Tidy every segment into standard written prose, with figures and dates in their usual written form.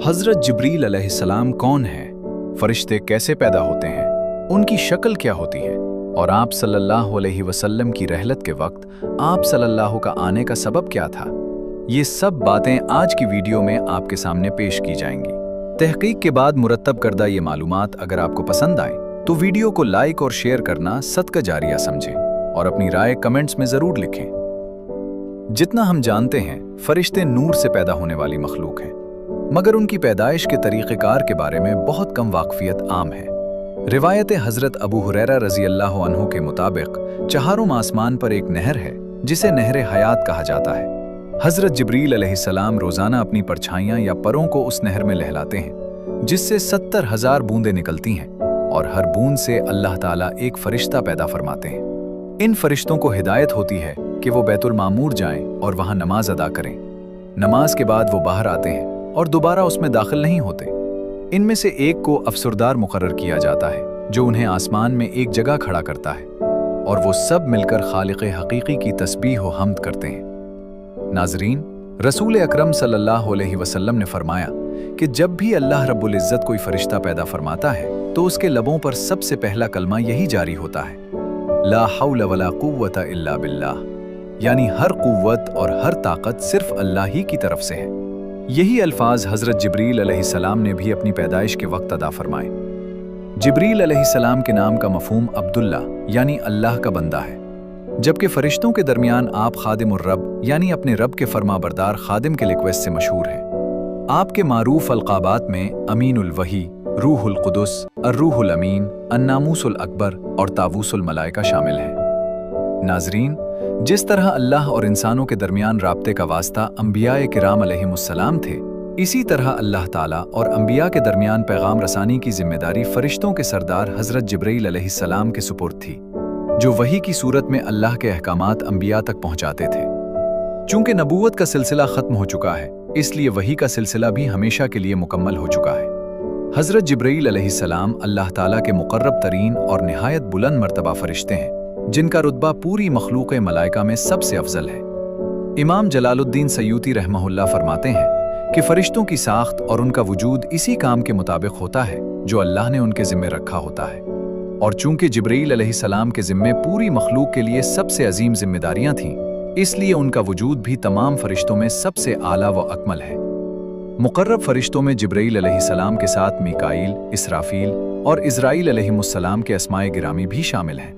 हज़रत जिब्रील अलैहिस्सलाम कौन है? फरिश्ते कैसे पैदा होते हैं? उनकी शक्ल क्या होती है? और आप सल्लल्लाहु अलैहि वसल्लम की रहलत के वक्त आप सल्लल्लाहु का आने का सबब क्या था? ये सब बातें आज की वीडियो में आपके सामने पेश की जाएंगी। तहकीक के बाद मुरत्तब करदा ये मालूमात अगर आपको पसंद आए तो वीडियो को लाइक और शेयर करना सदका जारिया समझें और अपनी राय कमेंट्स में ज़रूर लिखें। जितना हम जानते हैं, फरिश्ते नूर से पैदा होने वाली मखलूक हैं, मगर उनकी पैदाइश के तरीक़ेकार के बारे में बहुत कम वाक़फ़ियत आम है। रिवायत हज़रत अबू हुरैरा रज़ी अल्लाह अन्हु के मुताबिक चहारों आसमान पर एक नहर है जिसे नहर हयात कहा जाता है। हज़रत जिब्रील अलैहिस्सलाम रोज़ाना अपनी परछाइयाँ या परों को उस नहर में लहलाते हैं, जिससे 70,000 बूंदें निकलती हैं और हर बूंद से अल्लाह ताला एक फ़रिश्ता पैदा फरमाते हैं। इन फ़रिश्तों को हिदायत होती है कि वो बैतुल मामूर जाएं और वहाँ नमाज अदा करें। नमाज के बाद वो बाहर आते हैं और दोबारा उसमें दाखिल नहीं होते। इनमें से एक को अफसरदार मुकर्रर किया जाता है जो उन्हें आसमान में एक जगह खड़ा करता है और वो सब मिलकर खालिक़ हकीकी की तस्बीह व हम्द करते हैं। नाज़रीन, रसूल अकरम सल्लल्लाहु अलैहि वसल्लम ने फरमाया कि जब भी अल्लाह रब्बुल इज़्ज़त कोई फरिश्ता पैदा फरमाता है तो उसके लबों पर सबसे पहला कलमा यही जारी होता है, ला हौला वला कुव्वता इल्ला बिल्लाह, यानी हर कुव्वत और हर ताकत सिर्फ अल्लाह ही की तरफ से है। यही अल्फाज हज़रत जिब्रील अलैहिस्सलाम ने भी अपनी पैदाइश के वक्त अदा फरमाए। जिब्रील अलैहिस्सलाम के नाम का मफ़हूम अब्दुल्ला यानी अल्लाह का बंदा है, जबकि फ़रिश्तों के दरमियान आप खादिमुर रब यानी अपने रब के फरमाबरदार खादिम के लिक्वेस्ट से मशहूर हैं। आपके मारूफ अलक़ाबात में अमीनुल वही, रूहुल कुदुस, अर्रूहुल अमीन, अन्नामूसुल अकबर और तावूसुल मलाइका शामिल हैं। नाज़रीन, जिस तरह अल्लाह और इंसानों के दरमियान राब्ते का वास्ता अंबियाए किराम अलैहिमुस्सलाम थे, इसी तरह अल्लाह ताला और अंबिया के दरमियान पैगाम रसानी की जिम्मेदारी फरिश्तों के सरदार हज़रत जिब्रील अलैहिस्सलाम के सुपुर्द थी, जो वही की सूरत में अल्लाह के अहकामात अंबिया तक पहुँचाते थे। चूँकि नबूवत का सिलसिला ख़त्म हो चुका है, इसलिए वही का सिलसिला भी हमेशा के लिए मुकम्मल हो चुका है। हज़रत जिब्रील अलैहिस्सलाम अल्लाह ताला के मुक़र्रब तरीन और निहायत बुलंद मर्तबा फरिश्ते हैं, जिनका रुतबा पूरी मखलूक़ मलाइका में सबसे अफजल है। इमाम जलालुद्दीन सयूती रहमहुल्लाह फरमाते हैं कि फ़रिश्तों की साख्त और उनका वजूद इसी काम के मुताबिक होता है जो अल्लाह ने उनके ज़िम्मे रखा होता है, और चूँकि जिब्रील अलैहिस्सलाम के ज़िम्मे पूरी मखलूक़ के लिए सबसे अजीम जिम्मेदारियाँ थीं, इसलिए उनका वजूद भी तमाम फ़रिश्तों में सबसे आला व अकमल है। मुक़र्रब फ़रिश्तों में जिब्रील अलैहिस्सलाम के साथ मीकाईल, इसराफील और इज़राईल अलैहिमुस्सलाम के अस्माए गिरामी भी शामिल हैं।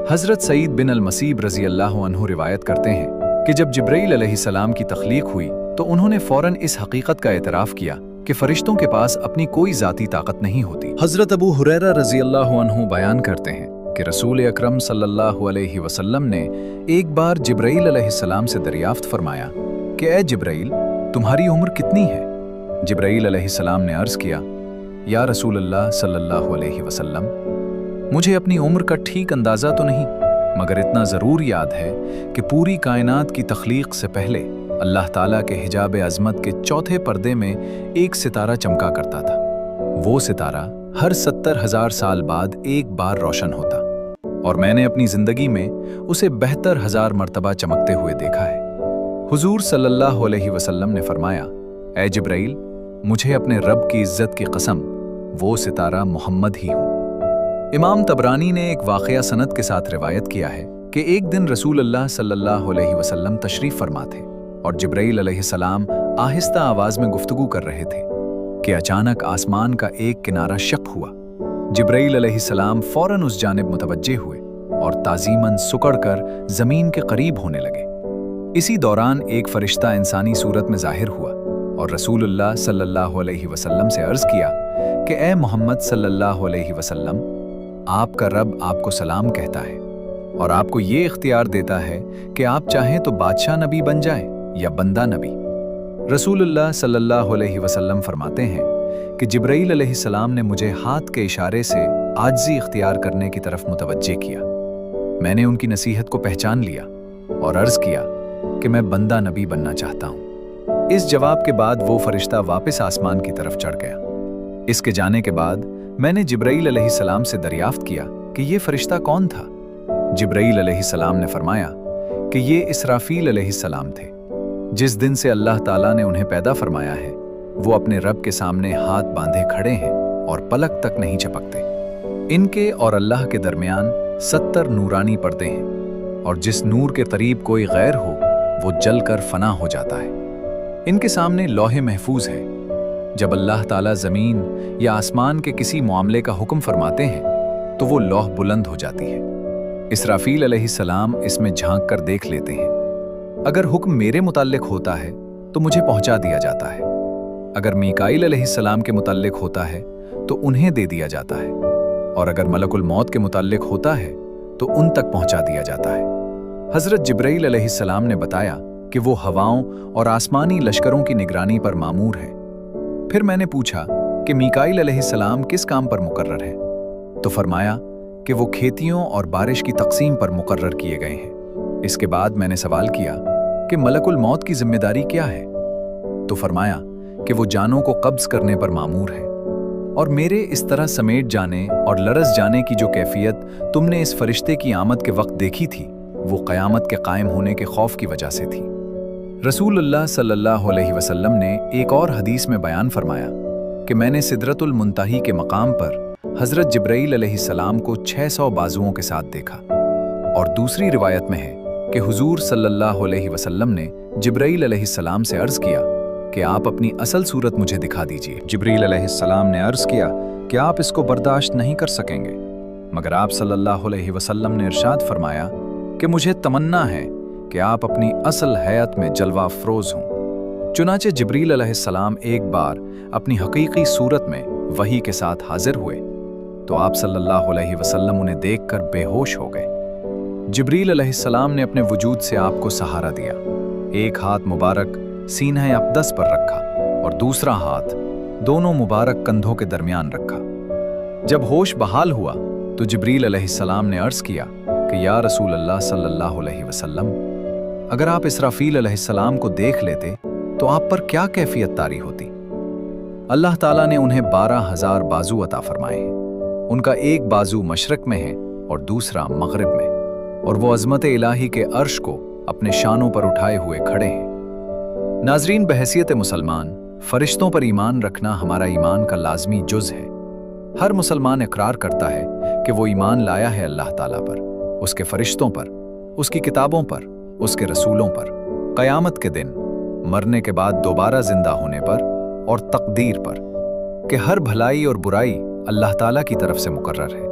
हज़रत सईद बिन अल-मसीब रज़ी अल्लाह अन्हु रिवायत करते हैं कि जब जिब्रील अलैहिस्सलाम की तख्लीक हुई तो उन्होंने फ़ौरन इस हकीकत का एतराफ़ किया कि फ़रिश्तों के पास अपनी कोई ज़ाती ताकत नहीं होती। हज़रत अबू हुरैरा रज़ी अल्लाह अन्हु बयान करते हैं कि रसूल अकरम सल्लल्लाहु अलैहि वसल्लम ने एक बार जिब्रील अलैहिस्सलाम से दरियाफ़्त फरमाया कि ए जिब्रील, तुम्हारी उम्र कितनी है? जिब्रील अलैहिस्सलाम ने अर्ज़ किया, या रसूल अल्लाह सल्लल्लाहु अलैहि वसल्लम, मुझे अपनी उम्र का ठीक अंदाज़ा तो नहीं, मगर इतना ज़रूर याद है कि पूरी कायनात की तख्लीक से पहले अल्लाह ताला के हिजाब अज़मत के चौथे पर्दे में एक सितारा चमका करता था। वो सितारा हर 70,000 साल बाद एक बार रोशन होता, और मैंने अपनी ज़िंदगी में उसे 72,000 मरतबा चमकते हुए देखा है। हुजूर सल्लल्लाहु अलैहि वसल्लम ने फरमाया, ए जिब्रील, मुझे अपने रब की इज़्ज़त की कसम, वो सितारा मोहम्मद ही हूँ। इमाम तबरानी ने एक वाक़या सनद के साथ रिवायत किया है कि एक दिन रसूल अल्लाह सल्लल्लाहु अलैहि वसल्लम तशरीफ़ फरमा थे और जिब्रील अलैहिस्सलाम आहिस्ता आवाज़ में गुफ्तगू कर रहे थे कि अचानक आसमान का एक किनारा शक हुआ। जिब्रील अलैहिस्सलाम फ़ौरन उस जानिब मुतवज्जे हुए और ताज़ीमन सुकड़ कर ज़मीन के करीब होने लगे। इसी दौरान एक फ़रिश्ता इंसानी सूरत में ज़ाहिर हुआ और रसूलुल्लाह सल्लल्लाहु अलैहि वसल्लम से अर्ज़ किया कि ए मोहम्मद सल्लल्लाहु अलैहि वसल्लम, आपका रब आपको सलाम कहता है और आपको ये इख्तियार देता है कि आप चाहें तो बादशाह नबी बन जाएं या बंदा नबी। रसूलुल्लाह सल्लल्लाहु अलैहि वसल्लम फरमाते हैं कि जिब्रील अलैहिस्सलाम ने मुझे हाथ के इशारे से आजिज़ी इख्तियार करने की तरफ मुतवज्जे किया। मैंने उनकी नसीहत को पहचान लिया और अर्ज़ किया कि मैं बंदा नबी बनना चाहता हूँ। इस जवाब के बाद वो फरिश्ता वापस आसमान की तरफ चढ़ गया। इसके जाने के बाद मैंने जिब्रील अलैहिस्सलाम से दरियाफ्त किया कि ये फरिश्ता कौन था। जिब्रील अलैहिस्सलाम ने फरमाया कि ये इसराफील अलैहिस्सलाम थे। जिस दिन से अल्लाह ताला ने उन्हें पैदा फरमाया है, वो अपने रब के सामने हाथ बांधे खड़े हैं और पलक तक नहीं झपकते। इनके और अल्लाह के दरमियान 70 नूरानी पर्दे हैं, और जिस नूर के करीब कोई गैर हो वो जलकर फना हो जाता है। इनके सामने लौहे महफूज है। जब अल्लाह ताला ज़मीन या आसमान के किसी मामले का हुक्म फरमाते हैं तो वो लौह बुलंद हो जाती है। इसराफील अलैहिस्सलाम इसमें झांक कर देख लेते हैं। अगर हुक्म मेरे मुताल्लिक होता है तो मुझे पहुंचा दिया जाता है, अगर मीकाईल अलैहिस्सलाम के मुताल्लिक होता है तो उन्हें दे दिया जाता है, और अगर मलकुल मौत के मुताल्लिक होता है तो उन तक पहुंचा दिया जाता है। हज़रत जिब्राईल अलैहिस्सलाम ने बताया कि वो हवाओं और आसमानी लश्करों की निगरानी पर मामूर है। फिर मैंने पूछा कि मीकाईल अलैहिस्सलाम किस काम पर मुकर्रर है, तो फरमाया कि वो खेतियों और बारिश की तक़सीम पर मुकर्रर किए गए हैं। इसके बाद मैंने सवाल किया कि मलकुल मौत की जिम्मेदारी क्या है, तो फरमाया कि वो जानों को कब्ज़ करने पर मामूर है। और मेरे इस तरह समेट जाने और लरस जाने की जो कैफियत तुमने इस फरिश्ते की आमद के वक्त देखी थी, वो क़यामत के कायम होने के खौफ की वजह से थी। रसूलुल्लाह सल्लल्लाहु अलैहि वसल्लम ने एक और हदीस में बयान फरमाया कि मैंने सिदरतुल मुंतही के मकाम पर हज़रत जिब्राईल अलैहिस्सलाम को 600 बाजुओं के साथ देखा। और दूसरी रिवायत में है कि हुजूर सल्लल्लाहु अलैहि वसल्लम ने जिब्राईल अलैहिस्सलाम से अर्ज़ किया कि आप अपनी असल सूरत मुझे दिखा दीजिए। जिब्रील अलैहिस्सलाम ने अर्ज़ किया कि आप इसको बर्दाश्त नहीं कर सकेंगे, मगर आप सल्लल्लाहु अलैहि वसल्लम ने इरशाद फरमाया कि मुझे तमन्ना है कि आप अपनी असल हैत में जलवा अफरोज़ हों। चुनाचे जिब्रील अलैहिस्सलाम एक बार अपनी हकीकी सूरत में वही के साथ हाजिर हुए तो आप सल्लल्लाहु अलैहि वसल्लम उन्हें देखकर बेहोश हो गए। जिब्रील अलैहिस्सलाम ने अपने वजूद से आपको सहारा दिया। एक हाथ मुबारक सीना अक़दस पर रखा और दूसरा हाथ दोनों मुबारक कंधों के दरमियान रखा। जब होश बहाल हुआ तो जिब्रील अलैहिस्सलाम ने अर्ज़ किया कि या रसूल अल्लाह सल्लल्लाहु अलैहि वसल्लम, अगर आप इसराफील अलैहिस्सलाम को देख लेते तो आप पर क्या कैफियत तारी होती। अल्लाह ताला ने उन्हें 12,000 बाजू अता फरमाए हैं। उनका एक बाजू मशरक में है और दूसरा मगरिब में, और वो अज़मत इलाही के अर्श को अपने शानों पर उठाए हुए खड़े हैं। नाज़रीन, बहैसियत मुसलमान फरिश्तों पर ईमान रखना हमारा ईमान का लाजमी जुज़ है। हर मुसलमान इकरार करता है कि वो ईमान लाया है अल्लाह ताला पर, उसके फरिश्तों पर, उसकी किताबों पर, उसके रसूलों पर, क़यामत के दिन, मरने के बाद दोबारा जिंदा होने पर और तकदीर पर, कि हर भलाई और बुराई अल्लाह ताला की तरफ से मुकर्रर है।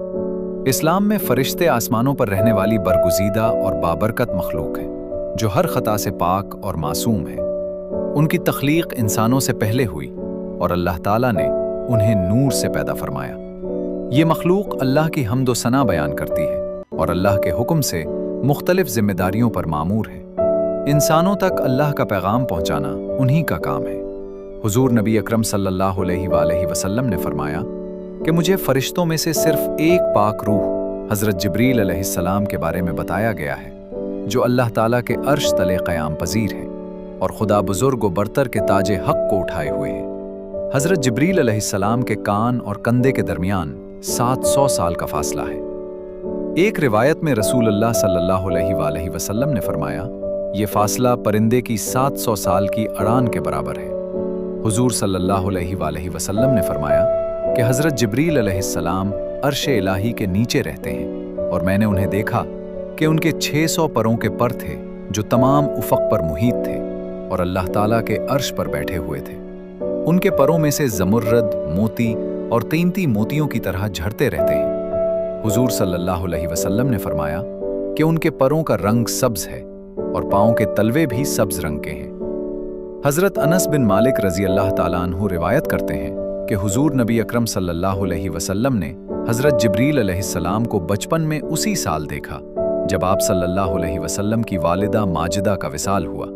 इस्लाम में फरिश्ते आसमानों पर रहने वाली बरगुज़ीदा और बाबरकत मखलूक हैं, जो हर ख़ता से पाक और मासूम है। उनकी तख्लीक इंसानों से पहले हुई और अल्लाह ताला ने उन्हें नूर से पैदा फरमाया। ये मखलूक अल्लाह की हम्द व सना बयान करती है और अल्लाह के हुक्म से मुख्तलिफ जिम्मेदारियों पर मामूर है। इंसानों तक अल्लाह का पैगाम पहुंचाना उन्हीं का काम है। हुजूर नबी अकरम सल्लल्लाहु अलैहि वसल्लम ने फरमाया कि मुझे फरिश्तों में से सिर्फ एक पाक रूह हज़रत जिब्रील अलैहिस्सलाम के बारे में बताया गया है, जो अल्लाह ताला के अर्श तले क़याम पजीर है और खुदा बुजुर्ग व बरतर के ताजे हक को उठाए हुए है। हज़रत जिब्रील अलैहिस्सलाम के कान और कंधे के दरमियान 700 साल का फासला है। एक रिवायत में रसूलुल्लाह सल्लल्लाहु अलैहि वसल्लम ने फरमाया, ये फासला परिंदे की 700 साल की अड़ान के बराबर है। हुजूर सल्लल्लाहु अलैहि वसल्लम ने फरमाया कि हज़रत जिब्रील अलैहिस्सलाम अर्श इलाही के नीचे रहते हैं और मैंने उन्हें देखा कि उनके 600 परों के पर थे जो तमाम उफ़क़ पर मुहीत थे और अल्लाह ताला के अर्श पर बैठे हुए थे। उनके परों में से ज़मुर्रद, मोती और कीमती मोतियों की तरह झड़ते रहते हैं। हुजूर सल्लल्लाहु अलैहि वसल्लम ने फरमाया कि उनके परों का रंग सब्ज़ है और पाँव के तलवे भी सब्ज़ रंग के हैं। हज़रत अनस बिन मालिक रज़ी अल्लाह ताला अन्हु रिवायत करते हैं कि हुजूर नबी अकरम सल्लल्लाहु अलैहि वसल्लम ने हज़रत जिब्रील अलैहिस्सलाम को बचपन में उसी साल देखा जब आप सल्लल्लाहु अलैहि वसल्लम की वालिदा माजिदा का विसाल हुआ।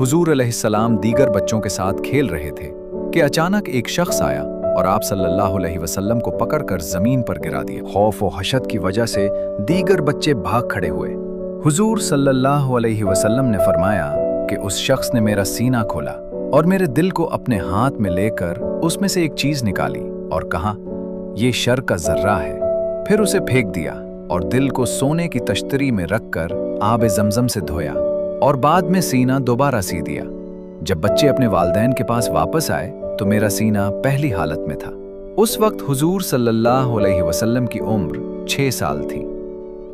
हुजूर अलैहिस्सलाम दीगर बच्चों के साथ खेल रहे थे कि अचानक एक शख्स आया और आप सल्लल्लाहु अलैहि वसल्लम को पकड़कर ज़मीन पर गिरा दिया। खौफ और हशद की वजह से दीगर बच्चे भाग खड़े हुए। हुजूर सल्लल्लाहु अलैहि वसल्लम ने फरमाया कि उस शख्स ने मेरा सीना खोला और मेरे दिल को अपने हाथ में लेकर उसमें से एक चीज निकाली और कहा, ये शर का जर्रा है। फिर उसे फेंक दिया और दिल को सोने की तश्तरी में रखकर आब ज़मज़म से धोया और बाद में सीना दोबारा सी दिया। जब बच्चे अपने वालिदैन के पास वापस आए तो मेरा सीना पहली हालत में था। उस वक्त हुजूर सल्लल्लाहु अलैहि वसल्लम की उम्र 6 साल थी।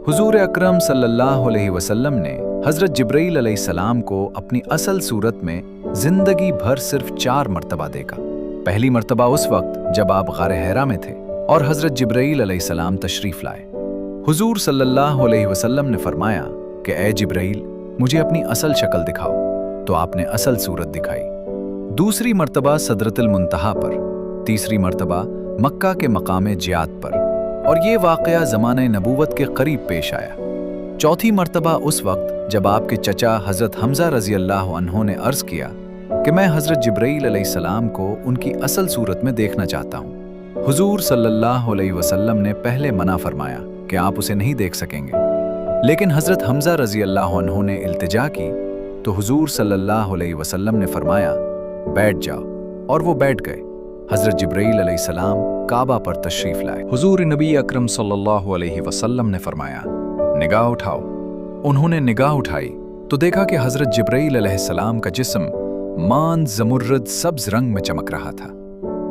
हुजूर अकरम सल्लल्लाहु अलैहि वसल्लम ने हज़रत जिब्रील अलैहिस्सलाम को अपनी असल सूरत में जिंदगी भर सिर्फ 4 मरतबा देखा। पहली मरतबा उस वक्त जब आप गारे हिरा में थे और हज़रत जिब्रील अलैहिस्सलाम तशरीफ लाए। हुजूर सल्लल्लाहु अलैहि वसल्लम ने फरमाया कि ए जिब्रील, मुझे अपनी असल शक्ल दिखाओ, तो आपने असल सूरत दिखाई। दूसरी मरतबा सदरतुल मुंतहा पर, तीसरी मरतबा मक्का के मकाम जियाद पर, और ये वाक़या ज़माने नबूवत के करीब पेश आया। चौथी मरतबा उस वक्त जब आपके चचा हज़रत हमज़ा रज़ी अल्लाह अन्हु ने अर्ज़ किया कि मैं हज़रत जिब्रील अलैहिस्सलाम को उनकी असल सूरत में देखना चाहता हूँ। हुजूर सल्लल्लाहु अलैहि वसल्लम ने पहले मना फरमाया कि आप उसे नहीं देख सकेंगे, लेकिन हज़रत हमज़ा रज़ी अल्लाह अन्हु ने इल्तिजा की तो हुजूर सल्लल्लाहु अलैहि वसल्लम ने फरमाया बैठ जाओ, और वो बैठ गए। हज़रत जिब्रील अलैहिस्सलाम काबा पर तशरीफ लाए। हुजूर नबी अकरम सल्लल्लाहु अलैहि वसल्लम ने फरमाया निगाह उठाओ। उन्होंने निगाह उठाई तो देखा कि हज़रत जिब्रील अलैहिस्सलाम का जिस्म मान ज़मुर्रद सब्ज रंग में चमक रहा था।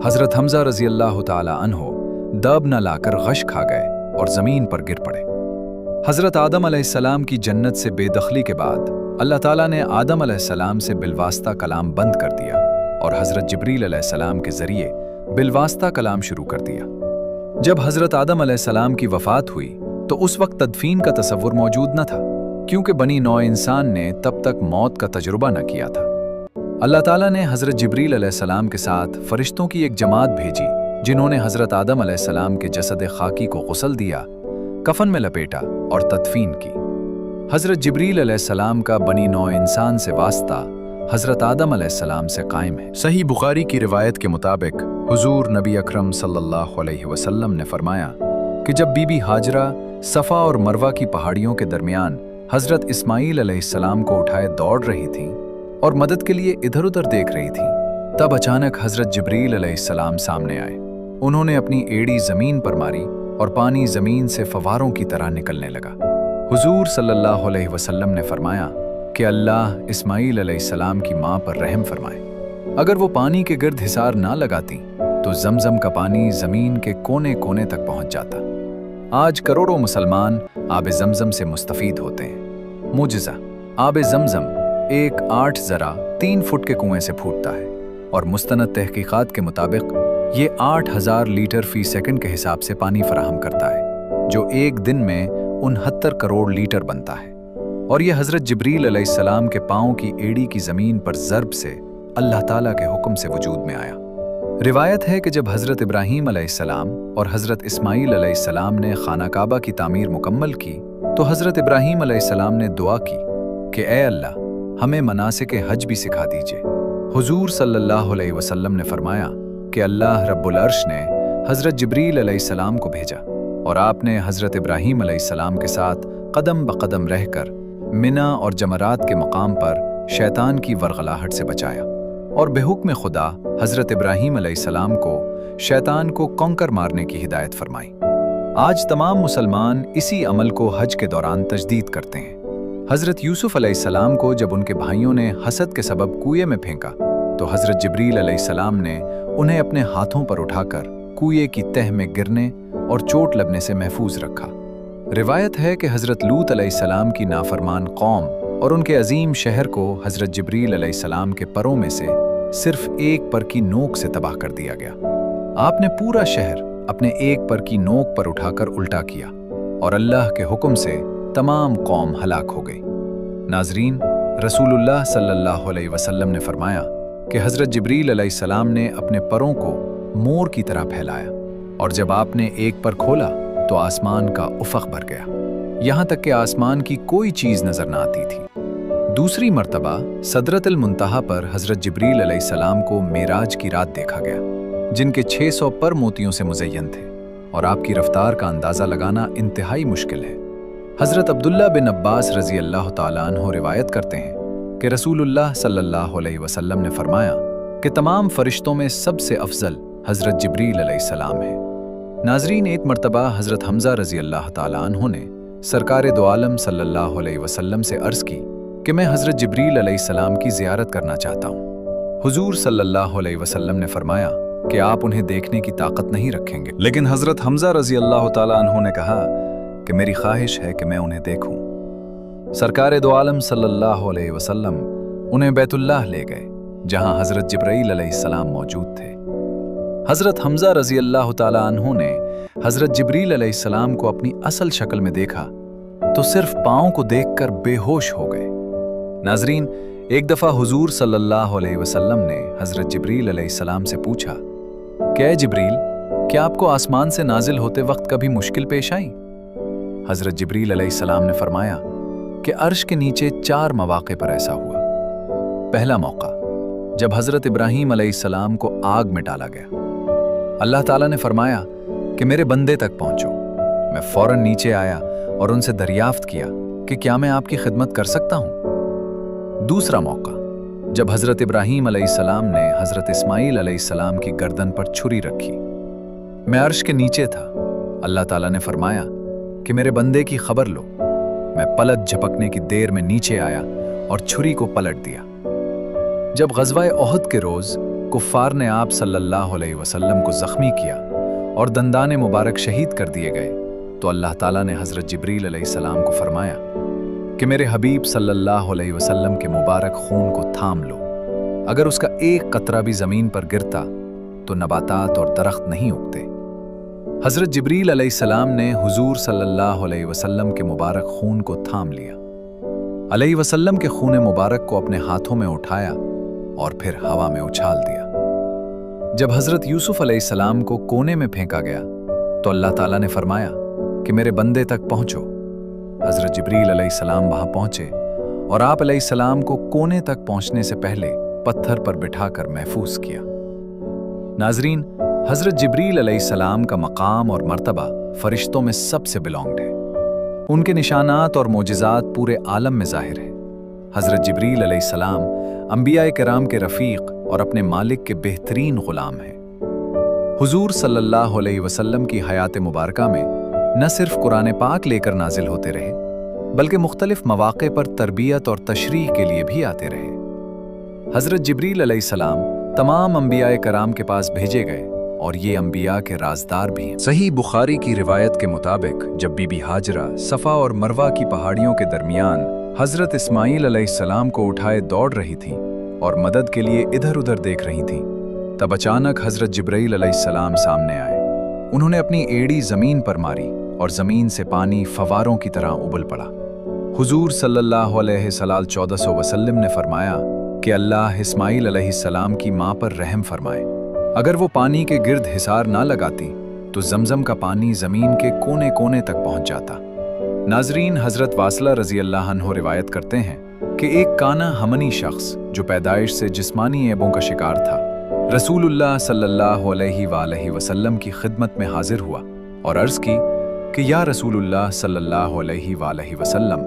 हज़रत हमज़ा रज़ी अल्लाह ताला अन्हो दब न लाकर गश खा गए और ज़मीन पर गिर पड़े। हज़रत आदम अलैहिस्सलाम की जन्नत से बेदखली के बाद अल्लाह ताला ने आदम अलैहिस्सलाम से बिलवास्ता कलाम बंद कर दिया और हज़रत जिब्रील अलैहिस्सलाम के ज़रिए बिलवास्ता कलाम शुरू कर दिया। जब हज़रत आदम अलैहिस्सलाम की वफ़ात हुई तो उस वक्त तदफीन का तसव्वुर मौजूद न था, क्योंकि बनी नौ इंसान ने तब तक मौत का तजुर्बा न किया था। अल्लाह ताला ने हज़रत जिब्रील अलैहिस्सलाम के साथ फ़रिश्तों की एक जमात भेजी, जिन्होंने हज़रत आदम अलैहिस्सलाम के जसद खाकी को गुस्ल दिया, कफन में लपेटा और तदफीन की। हज़रत जिब्रील अलैहिस्सलाम का बनी नौ इंसान से वास्ता हज़रत आदम अलैहिस्सलाम से कायम है। सही बुखारी की रिवायत के मुताबिक हुजूर नबी अकरम सल्लल्लाहु अलैहि वसल्लम ने फरमाया कि जब बीबी हाजरा सफ़ा और मरवा की पहाड़ियों के दरमियान हज़रत इस्माईल अलैहिस्सलाम को उठाए दौड़ रही थीं और मदद के लिए इधर उधर देख रही थीं, तब अचानक हज़रत जिब्रील अलैहिस्सलाम सामने आए। उन्होंने अपनी एड़ी ज़मीन पर मारी और पानी ज़मीन से फवारों की तरह निकलने लगा। हुजूर सल्लल्लाहु अलैहि वसल्लम ने फरमाया कि अल्लाह इस्माईल अलैहिस्सलाम की माँ पर रहम फरमाए। अगर वो पानी के गिर्द हिसार ना लगाती तो जमजम का पानी ज़मीन के कोने कोने तक पहुँच जाता। आज करोड़ों मुसलमान आब जमजम से मुस्तफ़ीद होते हैं। मुजज़ा, आब जमजम एक 8 ज़रा 3 फुट के कुएं से फूटता है और मुस्तनद तहकीकात के मुताबिक ये 8000 लीटर फी सेकंड के हिसाब से पानी फराहम करता है, जो एक दिन में 69 करोड़ लीटर बनता है। और ये हज़रत जिब्रील अलैहिस्सलाम के पाँव की एड़ी की ज़मीन पर ज़र्ब से अल्लाह ताला के हुक्म से वजूद में आया। रिवायत है कि जब हज़रत इब्राहीम अलैहिस्सलाम और हज़रत इस्माईल अलैहिस्सलाम ने खाना काबा की तामीर मुकम्मल की तो हज़रत इब्राहीम अलैहिस्सलाम ने दुआ की कि ए अल्लाह, हमें मनासिक हज भी सिखा दीजिए। हुजूर सल्लल्लाहु अलैहि वसल्लम ने फरमाया कि अल्लाह रब्बुल अर्श ने हज़रत जिब्रील अलैहिस्सलाम को भेजा और आपने हज़रत इब्राहीम अलैहिस्सलाम के साथ कदम ब कदम रहकर मिना और जमरात के मकाम पर शैतान की वरगलाहट से बचाया और बेहुक्म खुदा हज़रत इब्राहीम अलैहिस्सलाम को शैतान को कौंकर मारने की हिदायत फरमाई। आज तमाम मुसलमान इसी अमल को हज के दौरान तजदीद करते हैं। हज़रत यूसुफ अलैहिस्सलाम को जब उनके भाइयों ने हसद के सबब कुएं में फेंका तो हज़रत जिब्रील अलैहिस्सलाम ने उन्हें अपने हाथों पर उठाकर कुएं की तह में गिरने और चोट लगने से महफूज रखा। रिवायत है कि हज़रत लूत अलैहिस्सलाम की नाफरमान कौम और उनके अजीम शहर को हज़रत जिब्रील अलैहिस्सलाम के परों में से सिर्फ एक पर की नोक से तबाह कर दिया गया। आपने पूरा शहर अपने एक पर की नोक पर उठाकर उल्टा किया और अल्लाह के हुक्म से तमाम कौम हलाक हो गई। नाज़रीन, रसूलुल्लाह सल्लल्लाहु अलैहि वसल्लम ने फरमाया कि हज़रत जिब्रील अलैहिस्सलाम ने अपने परों को मोर की तरह फैलाया और जब आपने एक पर खोला तो आसमान का उफ़क़ भर गया, यहाँ तक कि आसमान की कोई चीज़ नज़र न आती थी। दूसरी मर्तबा सदरतुल मुंतहा पर हज़रत जिब्रील अलैहिस्सलाम को मेराज की रात देखा गया, जिनके 600 पर मोतियों से मुज़य्यन थे और आपकी रफ्तार का अंदाज़ा लगाना इंतहाई मुश्किल है। हज़रत अब्दुल्ला बिन अब्बास रज़ी अल्लाह ताला अन्हु रिवायत करते हैं कि रसूलुल्लाह सल्लल्लाहु अलैहि वसल्लम ने फरमाया कि तमाम फरिश्तों में सबसे अफजल हज़रत जिब्रील अलैहिस्सलाम है। नाज़रीन, एक मर्तबा हज़रत हमज़ा रज़ी अल्लाह ताला अन्हु ने सरकार दो आलम सल्लल्लाहु अलैहि वसल्लम से अर्ज़ की कि मैं हज़रत जिब्रील अलैहिस्सलाम की ज़ियारत करना चाहता हूँ। हुजूर सल्लल्लाहु अलैहि वसल्लम ने फरमाया कि आप उन्हें देखने की ताकत नहीं रखेंगे, लेकिन हज़रत हमज़ा रज़ी अल्लाह ताला अन्हु ने कहा कि मेरी ख्वाहिश है कि मैं उन्हें देखूं। सरकार दो आलम सल्लल्लाहु अलैहि वसल्लम उन्हें बैतुल्लाह ले गए, जहां हज़रत जिब्रील अलैहिस्सलाम मौजूद थे। हज़रत हमज़ा रज़ी अल्लाह ताला अन्हु ने हज़रत जिब्रील अलैहिस्सलाम को अपनी असल शक्ल में देखा तो सिर्फ पाँव को देखकर बेहोश हो गए। नाज़रीन, एक दफ़ा हुजूर सल्लल्लाहु अलैहि वसल्लम ने हज़रत जिब्रील अलैहिस्सलाम से पूछा कि ऐ जिब्रील, क्या आपको आसमान से नाजिल होते वक्त कभी मुश्किल पेश आई? हज़रत जिब्रील अलैहिस्सलाम ने फरमाया कि अर्श के नीचे 4 मौक़े पर ऐसा हुआ। पहला मौका, जब हज़रत इब्राहीम अलैहिस्सलाम को आग में डाला गया। अल्लाह ताला ने फरमाया कि मेरे बंदे तक पहुंचो। मैं फौरन नीचे आया और उनसे दरियाफ्त किया कि क्या मैं आपकी खिदमत कर सकता हूं। दूसरा मौका, जब हज़रत इब्राहीम अलैहिस्सलाम ने हज़रत इस्माईल अलैहिस्सलाम की गर्दन पर छुरी रखी। मैं अर्श के नीचे था। अल्लाह ताला ने फरमाया कि मेरे बंदे की खबर लो। मैं पलक झपकने की देर में नीचे आया और छुरी को पलट दिया। जब ग़ज़वा ओहद के रोज़ कुफ़ार ने आप सल्लल्लाहु अलैहि वसल्लम को ज़ख्मी किया और दंदाने मुबारक शहीद कर दिए गए, तो अल्लाह ताला ने हज़रत जिब्रील अलैहिस्सलाम को फरमाया कि मेरे हबीब सल्लल्लाहु अलैहि वसल्लम के मुबारक खून को थाम लो। अगर उसका एक कतरा भी ज़मीन पर गिरता तो नबातात और दरख्त नहीं उगते। हज़रत जिब्रील अलैहिस्सलाम ने हुजूर सल्लल्लाहु अलैहि वसल्लम के मुबारक खून को थाम लिया। अलैहि वसल्लम के खून मुबारक को अपने हाथों में उठाया और फिर हवा में उछाल दिया। जब हज़रत यूसुफ अलैहिस्सलाम को कोने में फेंका गया तो अल्लाह ताला ने फरमाया कि मेरे बंदे तक पहुंचो। हज़रत जिब्रील अलैहिस्सलाम वहां पहुंचे और आप अलैहिस्सलाम को कोने तक पहुंचने से पहले पत्थर पर बिठाकर महफूज किया। नाजरीन, हज़रत जिब्रील अलैहिस्सलाम का मकाम और मर्तबा फरिश्तों में सबसे बिलोंग्ड है। उनके निशानात और मोजिज़ात पूरे आलम में ज़ाहिर है। हज़रत जिब्रील अलैहिस्सलाम अंबिया किराम के रफ़ीक और अपने मालिक के बेहतरीन ग़ुलाम हैं। हुजूर सल्लल्लाहु अलैहि वसल्लम की हयात मुबारका में न सिर्फ कुरान पाक लेकर नाजिल होते रहे, बल्कि मुख्तलिफ मवाक़े पर तरबियत और तशरीह के लिए भी आते रहे। हज़रत जिब्रील अलैहिस्सलाम तमाम अंबिया कराम के पास भेजे गए और ये अंबिया के राजदार भी हैं। सही बुखारी की रिवायत के मुताबिक जब बीबी हाजरा सफ़ा और मरवा की पहाड़ियों के दरमियान हज़रत इस्माईल अलैहिस्सलाम को उठाए दौड़ रही थीं और मदद के लिए इधर उधर देख रही थीं, तब अचानक हज़रत जिब्रील अलैहिस्सलाम सामने आए। उन्होंने अपनी एड़ी ज़मीन पर मारी और ज़मीन से पानी फवारों की तरह उबल पड़ा। हुजूर सल्लल्लाहु अलैहि वसल्लम ने फरमाया कि अल्लाह इस्माईल अलैहिस्सलाम की माँ पर रहम फरमाए। अगर वो पानी के गिर्द हिसार ना लगाती तो ज़मज़म का पानी ज़मीन के कोने कोने तक पहुँच जाता। नाजरीन, हज़रत वासिला रज़ी अल्लाह अन्हु रिवायत करते हैं कि एक काना हमनी शख्स जो पैदाइश से जिस्मानी ऐबों का शिकार था, रसूलुल्लाह सल्लल्लाहु अलैहि वसल्लम की खिदमत में हाजिर हुआ और अर्ज़ की कि या रसूलुल्लाह सल्लल्लाहु अलैहि वसल्लम,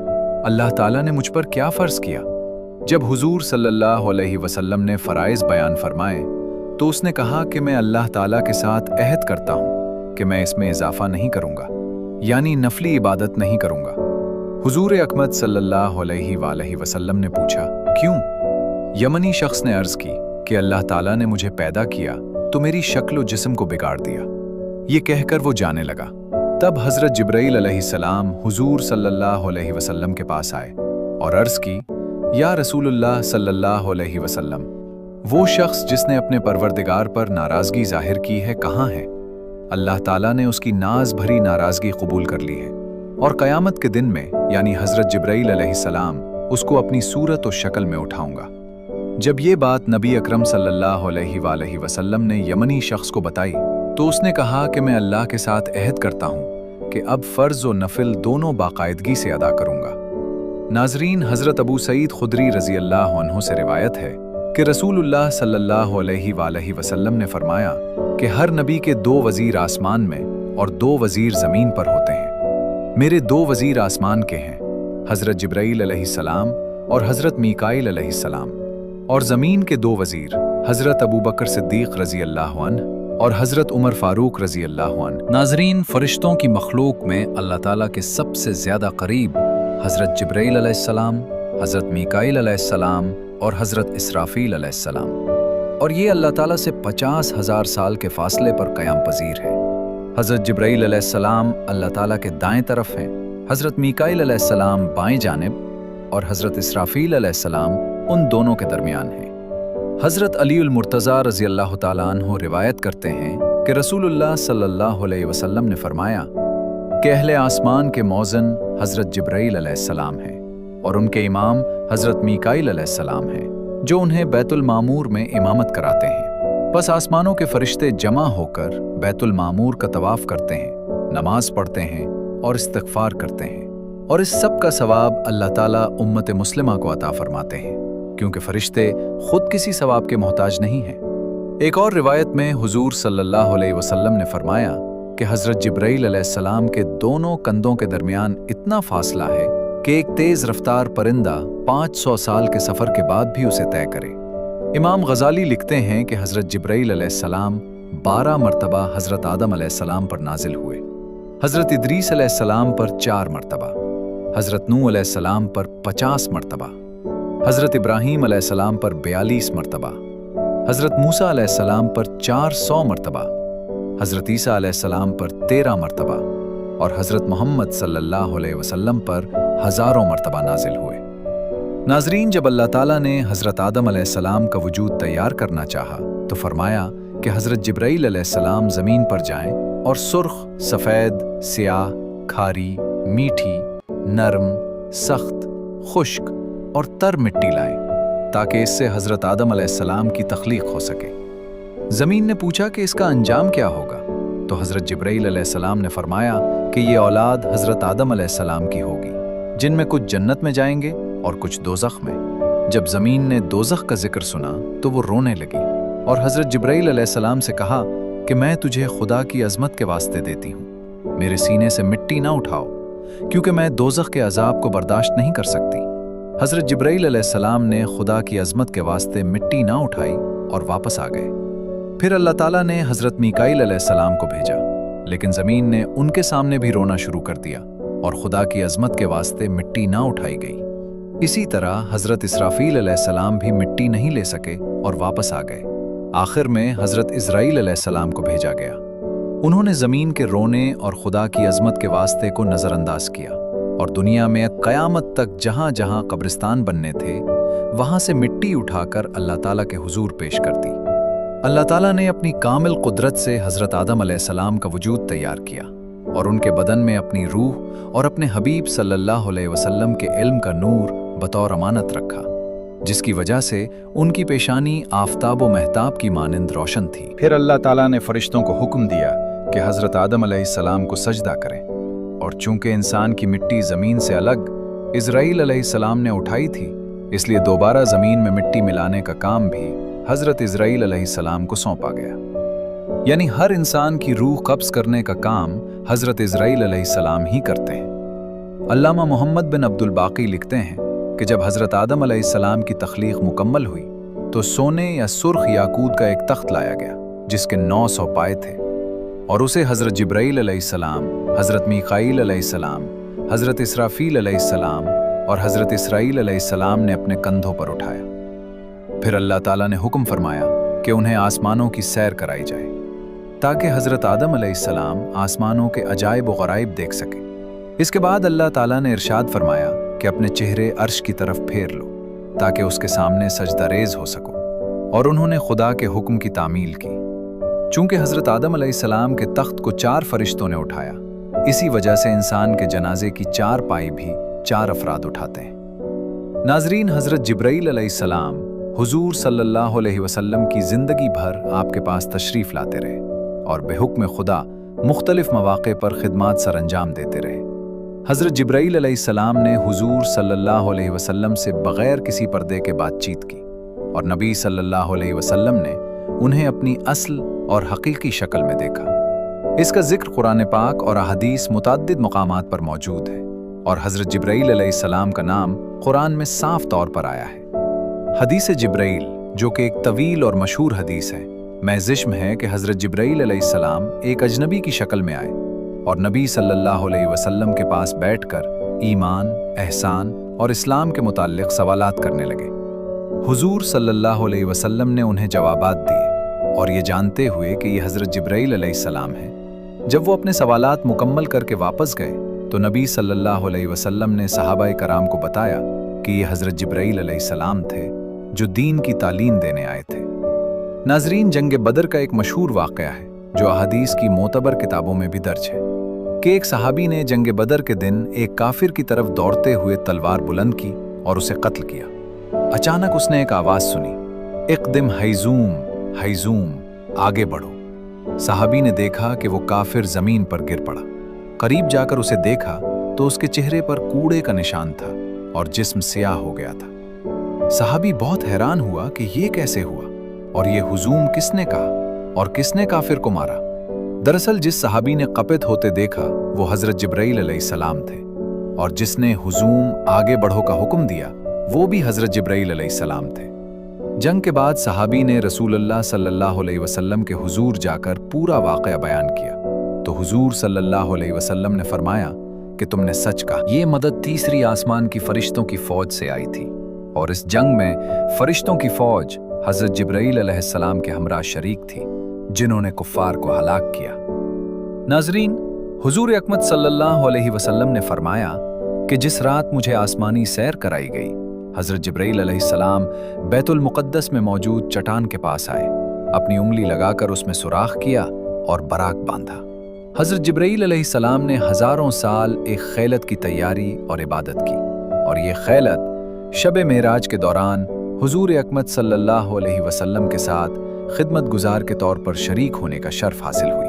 अल्लाह ताला ने मुझ पर क्या फ़र्ज़ किया? जब हुजूर सल्लल्लाहु अलैहि वसल्लम ने फ़राइज़ बयान फरमाए तो उसने कहा कि मैं अल्लाह ताला के साथ अहद करता हूँ कि मैं इसमें इजाफ़ा नहीं करूँगा, यानी नफली इबादत नहीं करूँगा। हुजूर अकमद सल्लल्लाहु अलैहि वसल्लम ने पूछा, क्यों? यमनी शख्स ने अर्ज़ की कि अल्लाह ताला ने मुझे पैदा किया तो मेरी शक्ल व जिस्म को बिगाड़ दिया। ये कहकर वो जाने लगा। तब हज़रत जिब्रील अलैहिस्सलाम हुजूर सल्लल्लाहु अलैहि वसल्लम के पास आए और अर्ज़ की, या रसूलुल्लाह सल्लल्लाहु अलैहि वसल्लम, वो शख्स जिसने अपने परवरदिगार पर नाराज़गी ज़ाहिर की है कहाँ है? अल्लाह ताला ने उसकी नाज भरी नाराज़गी कबूल कर ली है और क़यामत के दिन में यानी हज़रत जिब्रील अलैहिस्सलाम उसको अपनी सूरत और शक्ल में उठाऊंगा। जब ये बात नबी अकरम सल्लल्लाहु अलैहि वसल्लम ने यमनी शख्स को बताई तो उसने कहा कि मैं अल्लाह के साथ अहद करता हूँ कि अब फ़र्ज़ और नफिल दोनों बाकायदगी से अदा करूँगा। नाजरीन, हज़रत अबू सईद खुदरी रज़ी अल्लाह अन्हु से रिवायत है कि रसूलुल्लाह सल्लल्लाहु अलैहि वसल्लम ने फरमाया कि हर नबी के 2 वज़ीर आसमान में और 2 वज़ीर ज़मीन पर होते हैं। मेरे 2 वज़ीर आसमान के हैं, हज़रत जिब्रील अलैहिस्सलाम और हज़रत मीकाईल अलैहिस्सलाम, और ज़मीन के 2 वज़ीर हज़रत अबू बकर सिद्दीक़ रज़ी अल्लाह अन्हु और हज़रत उमर फ़ारूक रज़ी अल्लाह अन्हु। नाज़रीन, फ़रिश्तों की मखलूक में अल्लाह ताला के सबसे ज़्यादा करीब हज़रत जिब्रील अलैहिस्सलाम हज़रत मीकाईल अलैहिस्सलाम और हज़रत इसराफील अलैहिस्सलाम, और ये अल्लाह ताला से 50,000 साल के फासले पर क़याम पजीर है। हज़रत जिब्राईल अलैहिस्सलाम अल्लाह ताला के दाएं तरफ हैं, हज़रत मीकाईल अलैहिस्सलाम बाएं जानिब और हज़रत इसराफील अलैहिस्सलाम उन दोनों के दरमियान हैं। हज़रत अलीउल मुर्तज़ा रज़ी अल्लाह ताला अन्हु रिवायत करते हैं कि रसूलुल्लाह सल्लल्लाहु अलैहि वसल्लम ने फरमाया कि अहले आसमान के मौज़न हज़रत जिब्राईल अलैहिस्सलाम हैं और उनके इमाम हज़रत मीकाईल अलैहिस्सलाम हैं, जो उन्हें बैतुल मामूर में इमामत कराते हैं। बस आसमानों के फरिश्ते जमा होकर बैतुल मामूर का तवाफ़ करते हैं, नमाज पढ़ते हैं और इस्तिग़फ़ार करते हैं, और इस सब का सवाब अल्लाह ताला उम्मत मुस्लिमा को अता फरमाते हैं, क्योंकि फरिश्ते खुद किसी सवाब के मोहताज नहीं हैं। एक और रिवायत में हुजूर सल्लल्लाहु अलैहि वसल्लम ने फरमाया कि हज़रत जिब्राईल अलैहिस्सलाम के दोनों कंधों के दरमियान इतना फासला है कि एक तेज़ रफ्तार परिंदा 500 साल के सफ़र के बाद भी उसे तय करे। इमाम गज़ाली लिखते हैं कि हज़रत जिब्राईल अलैहिस्सलाम 12 मरतबा हज़रत आदम अलैहिस्सलाम पर नाजिल हुए, हज़रत इदरीस अलैहिस्सलाम पर 4 मरतबा, हज़रत नूह अलैहिस्सलाम पर 50 मरतबा, हज़रत इब्राहीम अलैहिस्सलाम पर 42 मरतबा, हज़रत मूसा अलैहिस्सलाम पर 400 मरतबा, हज़रत ईसा अलैहिस्सलाम पर 13 मरतबा और हज़रत मोहम्मद सल्लल्लाहु अलैहि वसल्लम पर हज़ारों मरतबा नाजिल हुए। नाज़रीन, जब अल्लाह ताला ने हज़रत आदम अलैहिस्सलाम का वजूद तैयार करना चाहा तो फरमाया कि हज़रत जिब्राईल अलैहिस्सलाम ज़मीन पर जाएं और सुर्ख, सफ़ेद, स्याह, खारी, मीठी, नरम, सख्त, खुश्क और तर मिट्टी लाएं ताकि इससे हज़रत आदम अलैहिस्सलाम की तख्लीक हो सके। ज़मीन ने पूछा कि इसका अंजाम क्या होगा, तो हज़रत जिब्राईल अलैहिस्सलाम ने फरमाया कि ये औलाद हज़रत आदम अलैहिस्सलाम की होगी, जिनमें कुछ जन्नत में जाएंगे और कुछ दोज़ख में। जब ज़मीन ने दोज़ख का जिक्र सुना तो वो रोने लगी और हज़रत जिब्राईल अलैहिस्सलाम से कहा कि मैं तुझे खुदा की अज़मत के वास्ते देती हूँ, मेरे सीने से मिट्टी ना उठाओ, क्योंकि मैं दोज़ख के अज़ाब को बर्दाश्त नहीं कर सकती। हज़रत जिब्राईल अलैहिस्सलाम ने खुदा की अज़मत के वास्ते मिट्टी ना उठाई और वापस आ गए। फिर अल्लाह ताला ने हज़रत मीकाईल अलैहिस्सलाम को भेजा, लेकिन ज़मीन ने उनके सामने भी रोना शुरू कर दिया और खुदा की अज़मत के वास्ते मिट्टी ना उठाई गई। इसी तरह हज़रत इसराफील अलैहिस्सलाम भी मिट्टी नहीं ले सके और वापस आ गए। आखिर में हज़रत इज़राईल अलैहिस्सलाम को भेजा गया। उन्होंने ज़मीन के रोने और खुदा की अज़मत के वास्ते को नज़रअंदाज किया और दुनिया में क़यामत तक जहाँ जहाँ कब्रिस्तान बनने थे वहाँ से मिट्टी उठाकर अल्लाह ताला के हुजूर पेश कर दी। अल्लाह ताला ने अपनी कामिल कुदरत से हज़रत आदम अलैहिस्सलाम का वजूद तैयार किया और उनके बदन में अपनी रूह और अपने हबीब सल्लल्लाहु अलैहि वसल्लम के इल्म का नूर बतौर अमानत रखा, जिसकी वजह से उनकी पेशानी आफताब व महताब की मानिंद रोशन थी। फिर अल्लाह ताला ने फरिश्तों को हुक्म दिया कि हज़रत आदम अलैहिस्सलाम को सजदा करें, और चूंकि इंसान की मिट्टी ज़मीन से अलग इज़राईल अलैहिस्सलाम ने उठाई थी, इसलिए दोबारा ज़मीन में मिट्टी मिलाने का काम भी हज़रत इज़राईल अलैहिस्सलाम को सौंपा गया। यानी हर इंसान की रूह कब्ज़ करने का काम हज़रत इज़राईल अलैहिस्सलाम ही करते हैं। अल्लामा मोहम्मद बिन अब्दुल बाकी लिखते हैं कि जब हज़रत आदम अलैहिस्सलाम की तख्लीक मुकम्मल हुई तो सोने या सुर्ख याकूत का एक तख्त लाया गया जिसके 900 पाए थे, और उसे हज़रत जिब्राईल अलैहिस्सलाम, हज़रत मीकाईल अलैहिस्सलाम, हज़रत इसराफील अलैहिस्सलाम और हज़रत इसराईल अलैहिस्सलाम ने अपने कंधों पर उठाया। फिर अल्लाह ताला ने हुक्म फरमाया कि उन्हें आसमानों की सैर कराई जाए ताकि हज़रत आदम अलैहिस्सलाम आसमानों के अजाइब व गराइब देख सके। इसके बाद अल्लाह ताला ने इरशाद फरमाया कि अपने चेहरे अर्श की तरफ फेर लो ताकि उसके सामने सजदा रेज़ हो सको, और उन्होंने खुदा के हुक्म की तामील की। चूंकि हज़रत आदम अलैहिस्सलाम के तख्त को 4 फरिश्तों ने उठाया, इसी वजह से इंसान के जनाजे की 4 पाई भी 4 अफराद उठाते हैं। नाजरीन, हज़रत जिब्राईल अलैहिस्सलाम हुजूर सल्लल्लाहु अलैहि वसल्लम की ज़िंदगी भर आपके पास तशरीफ़ लाते रहे और बेहुक्म खुदा मुख्तलिफ मौक़े पर खिदमात सर अंजाम देते रहे। हज़रत जिब्राईल अलैहिस्सलाम ने हुजूर सल्लल्लाहु अलैहि वसल्लम से बग़ैर किसी पर्दे के बातचीत की, और नबी सल्लल्लाहु अलैहि वसल्लम ने उन्हें अपनी असल और हकीकी शक्ल में देखा। इसका जिक्र कुरान पाक और अहदीस मुतअद्दिद मकामात पर मौजूद है, और हज़रत जिब्राईल अलैहिस्सलाम का नाम कुरान में साफ तौर पर आया है। हदीस जिब्राईल, जो कि एक तवील और मशहूर हदीस है, में ज़िश्म है कि हज़रत जिब्राईल अलैहिस्सलाम एक अजनबी की शक्ल में आए और नबी सल्लल्लाहु अलैहि वसल्लम के पास बैठकर ईमान, एहसान और इस्लाम के मुताल्लिक सवालात करने लगे। हुजूर सल्लल्लाहु अलैहि वसल्लम ने उन्हें जवाबात दिए और ये जानते हुए कि ये हज़रत जिब्राईल अलैहिस्सलाम हैं। जब वो अपने सवालात मुकम्मल करके वापस गए तो नबी सल्लल्लाहु अलैहि वसल्लम ने सहाबाए कराम को बताया कि ये हज़रत जिब्राईल अलैहिस्सलाम थे जो दीन की तालीम देने आए थे। नाज़रीन, जंग बदर का एक मशहूर वाक़या है जो अहादीस की मोतबर किताबों में भी दर्ज है कि एक सहाबी ने जंग बदर के दिन एक काफिर की तरफ दौड़ते हुए तलवार बुलंद की और उसे कत्ल किया। अचानक उसने एक आवाज़ सुनी, इक़दिम हैज़ूम हैज़ूम, आगे बढ़ो। सहाबी ने देखा कि वो काफिर ज़मीन पर गिर पड़ा। करीब जाकर उसे देखा तो उसके चेहरे पर कूड़े का निशान था और जिस्म स्याह हो गया था। सहाबी बहुत हैरान हुआ कि ये कैसे हुआ और ये हुजूम किसने कहा और किसने काफिर को मारा। दरअसल जिस सहाबी ने कपित होते देखा वो हज़रत जिब्राईल अलैहिस्सलाम थे और जिसने हुजूम आगे बढ़ो का हुक्म दिया वो भी हज़रत जिब्राईल अलैहिस्सलाम थे। जंग के बाद सहाबी ने रसूलुल्लाह सल्लल्लाहु अलैहि वसल्लम के हुजूर जाकर पूरा वाक़या बयान किया तो हुजूर सल्लल्लाहु अलैहि वसल्लम ने फरमाया कि तुमने सच कहा। ये मदद तीसरी आसमान की फरिश्तों की फौज से आई थी और इस जंग में फरिश्तों की फौज हज़रत जिब्राईल अलैहिस्सलाम के हमरा शरीक थी जिन्होंने कुफ़ार को हलाक किया। नाज़रीन, हुजूर अकमत सल्लल्लाहु अलैहि वसल्लम ने फरमाया कि जिस रात मुझे आसमानी सैर कराई गई, हज़रत जिब्राईल अलैहिस्सलाम बैतुल मुक़द्दस में मौजूद चट्टान के पास आए, अपनी उंगली लगाकर उसमें सुराख किया और बराक बांधा। हज़रत जिब्राईल अलैहिस्सलाम ने हज़ारों साल एक खैलत की तैयारी और इबादत की और ये खैलत शब मेराज के दौरान हुजूर अकमत सल्लल्लाहु अलैहि वसल्लम के साथ खिदमत गुजार के तौर पर शरीक होने का शर्फ हासिल हुई।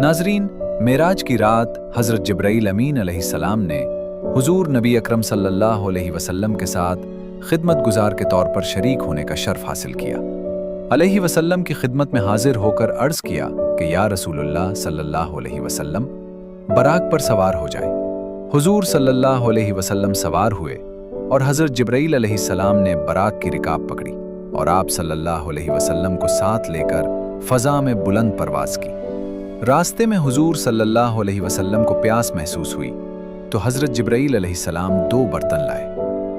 नाज़रीन, मेराज की रात हज़रत जिब्राईल अमीन अलैहिस्सलाम ने हुजूर नबी अकरम सल्लल्लाहु अलैहि वसल्लम के साथ खिदमत गुजार के तौर पर शरीक होने का शर्फ हासिल किया। अलैहि वसल्लम की खिदमत में हाजिर होकर अर्ज़ किया कि या रसूलुल्लाह सल्लल्लाहु अलैहि वसल्लम, बराक पर सवार हो जाए। हुजूर सल्लल्लाहु अलैहि वसल्लम सवार हुए और हज़रत जिब्राईल अलैहिस्सलाम ने बराक की रिकाब पकड़ी और आप सल्लल्लाहु अलैहि वसल्लम को साथ लेकर फ़ज़ा में बुलंद परवाज़ की। रास्ते में हुजूर सल्लल्लाहु अलैहि वसल्लम को प्यास महसूस हुई तो हज़रत जिब्राईल अलैहिस्सलाम 2 बर्तन लाए,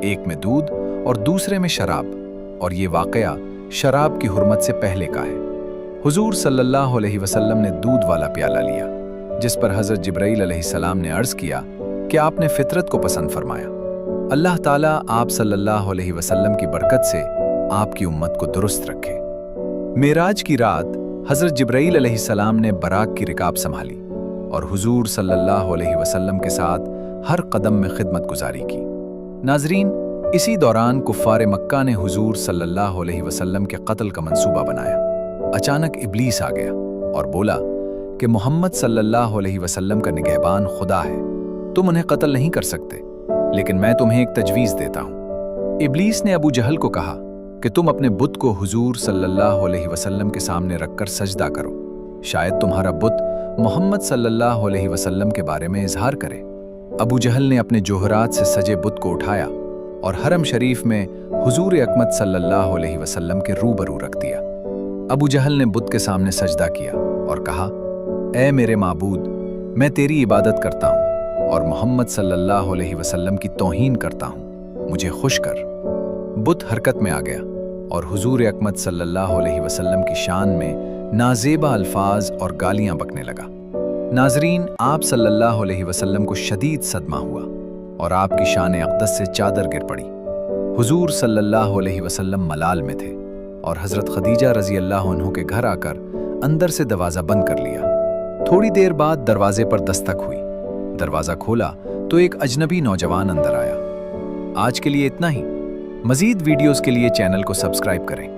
एक में दूध और दूसरे में शराब, और ये वाक़या शराब की हुर्मत से पहले का है। हुजूर सल्लल्लाहु अलैहि वसल्लम ने दूध वाला प्याला लिया जिस पर हज़रत जिब्राईल अलैहिस्सलाम ने अर्ज़ किया कि आपने फितरत को पसंद फरमाया। अल्लाह ताला आप सल्लल्लाहु अलैहि वसल्लम की बरकत से आपकी उम्मत को दुरुस्त रखे। मेराज की रात हज़रत जिब्राईल अलैहिस्सलाम ने बराक की रिकाब संभाली और हुजूर सल्लल्लाहु अलैहि वसल्लम के साथ हर कदम में खिदमत गुजारी की। नाज़रीन, इसी दौरान कुफ़ार मक्का ने हुजूर सल्लल्लाहु अलैहि वसल्लम के कत्ल का मंसूबा बनाया। अचानक इब्लीस आ गया और बोला कि मोहम्मद सल्लल्लाहु अलैहि वसल्लम का निगहबान खुदा है, तुम उन्हें कत्ल नहीं कर सकते, लेकिन मैं तुम्हें एक तजवीज़ देता हूँ। इब्लीस ने अबू जहल को कहा कि तुम अपने बुत को हुजूर सल्लल्लाहु अलैहि वसल्लम के सामने रखकर सजदा करो, शायद तुम्हारा बुत मोहम्मद सल्लल्लाहु अलैहि वसल्लम के बारे में इजहार करे। अबू जहल ने अपने जोहरात से सजे बुत को उठाया और हरम शरीफ में हुजूर अकमत सल्लल्लाहु अलैहि वसल्लम के रूबरू रख दिया। अबू जहल ने बुत के सामने सजदा किया और कहा, ऐ मेरे माबूद, मैं तेरी इबादत करता हूँ और मोहम्मद सल्लल्लाहु अलैहि वसल्लम की तौहीन करता हूँ, मुझे खुश कर। बुत हरकत में आ गया और हुजूर अकमत सल्लल्लाहु अलैहि वसल्लम की शान में नाजेबा अल्फाज और गालियां बकने लगा। नाजरीन, आप सल्लल्लाहु अलैहि वसल्लम को शदीद सदमा हुआ और आपकी शान अक़दस से चादर गिर पड़ी। हुजूर सल्लल्लाहु अलैहि वसल्लम मलाल में थे और हज़रत खदीजा रज़ी अल्लाह अन्हु के घर आकर अंदर से दरवाज़ा बंद कर लिया। थोड़ी देर बाद दरवाजे पर दस्तक हुई। दरवाज़ा खोला तो एक अजनबी नौजवान अंदर आया। आज के लिए इतना ही। मज़ीद वीडियोज़ के लिए चैनल को सब्सक्राइब करें।